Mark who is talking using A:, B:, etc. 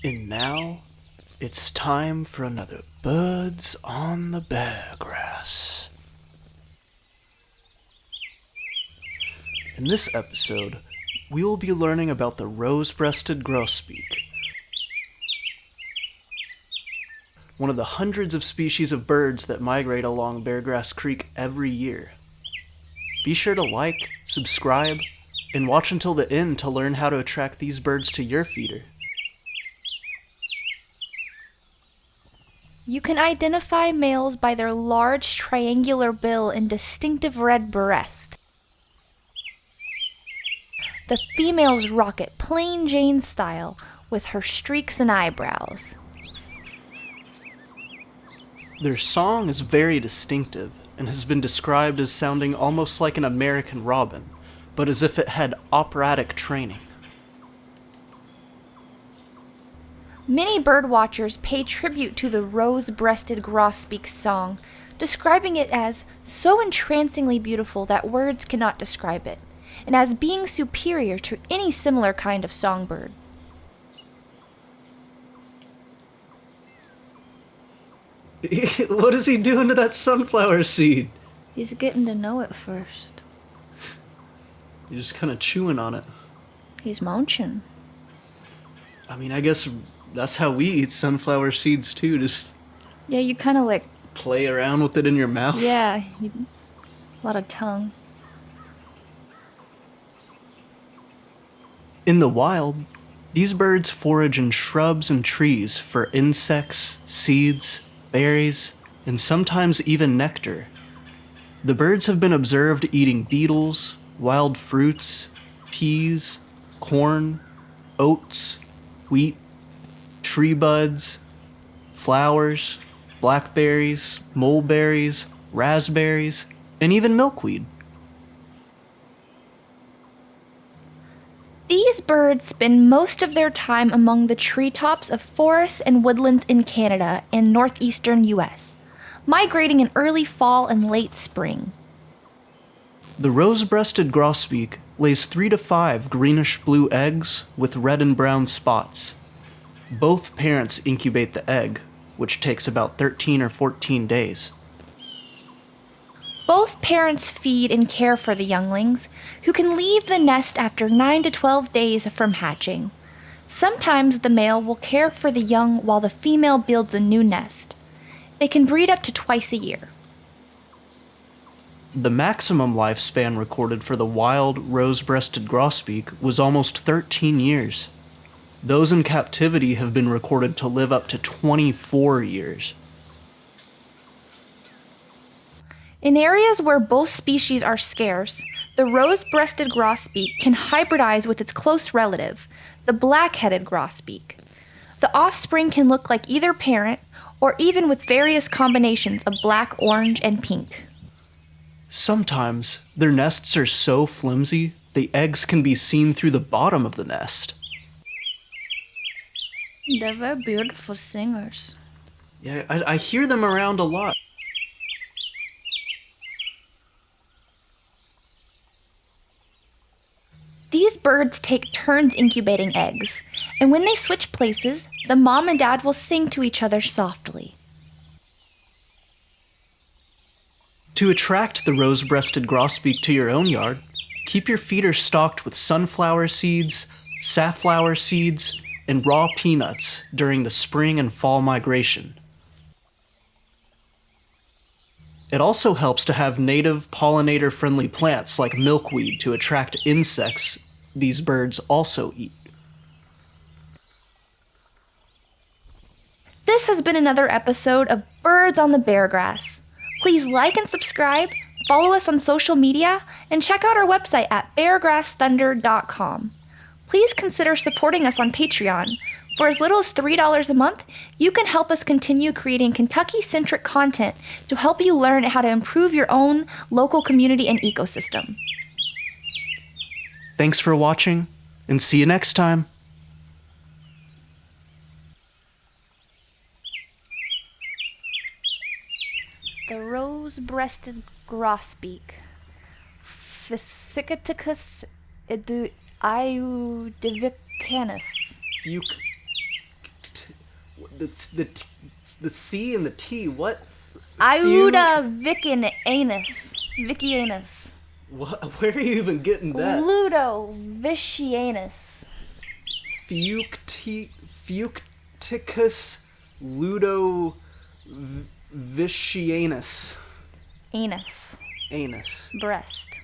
A: And now, it's time for another Birds on the Beargrass. In this episode, we will be learning about the Rose-breasted Grosbeak, one of the hundreds of species of birds that migrate along Beargrass Creek every year. Be sure to like, subscribe, and watch until the end to learn how to attract these birds to your feeder.
B: You can identify males by their large triangular bill and distinctive red breast. The females rock it plain Jane style with her streaks and eyebrows.
A: Their song is very distinctive and has been described as sounding almost like an American robin, but as if it had operatic training.
B: Many birdwatchers pay tribute to the Rose-breasted Grosbeak's song, describing it as so entrancingly beautiful that words cannot describe it, and as being superior to any similar kind of songbird.
A: What is he doing to that sunflower seed?
B: He's getting to know it first.
A: You're just kind of chewing on it.
B: He's munching.
A: I mean, I guess that's how we eat sunflower seeds too, just
B: Yeah, you kind of like,
A: play around with it in your mouth.
B: a lot of tongue.
A: In the wild, these birds forage in shrubs and trees for insects, seeds, berries, and sometimes even nectar. The birds have been observed eating beetles, wild fruits, peas, corn, oats, wheat, tree buds, flowers, blackberries, mulberries, raspberries, and even milkweed.
B: These birds spend most of their time among the treetops of forests and woodlands in Canada and northeastern US, migrating in early fall and late spring.
A: The rose-breasted grosbeak lays 3 to 5 greenish-blue eggs with red and brown spots. Both parents incubate the egg, which takes about 13 or 14 days.
B: Both parents feed and care for the younglings, who can leave the nest after 9 to 12 days from hatching. Sometimes the male will care for the young while the female builds a new nest. They can breed up to twice a year.
A: The maximum lifespan recorded for the wild rose-breasted grosbeak was almost 13 years. Those in captivity have been recorded to live up to 24 years.
B: In areas where both species are scarce, the rose-breasted grosbeak can hybridize with its close relative, the black-headed grosbeak. The offspring can look like either parent, or even with various combinations of black, orange, and pink.
A: Sometimes, their nests are so flimsy, the eggs can be seen through the bottom of the nest.
B: They're very beautiful singers.
A: Yeah, I hear them around a lot.
B: These birds take turns incubating eggs, and when they switch places, the mom and dad will sing to each other softly.
A: To attract the rose-breasted grosbeak to your own yard, keep your feeder stocked with sunflower seeds, safflower seeds, and raw peanuts during the spring and fall migration. It also helps to have native pollinator-friendly plants like milkweed to attract insects these birds also eat.
B: This has been another episode of Birds on the Beargrass. Please like and subscribe, follow us on social media, and check out our website at beargrassthunder.com. Please consider supporting us on Patreon. For as little as $3 a month, you can help us continue creating Kentucky-centric content to help you learn how to improve your own local community and ecosystem.
A: Thanks for watching, and see you next time.
B: The rose-breasted grosbeak. Physicaticus iudivicanus.
A: Fuke. the C and the T. What?
B: Iudavicianus. Vicianus.
A: What? Where are you even getting that?
B: Ludovicianus.
A: Fucticus ludovicianus.
B: Anus.
A: Anus.
B: Breast.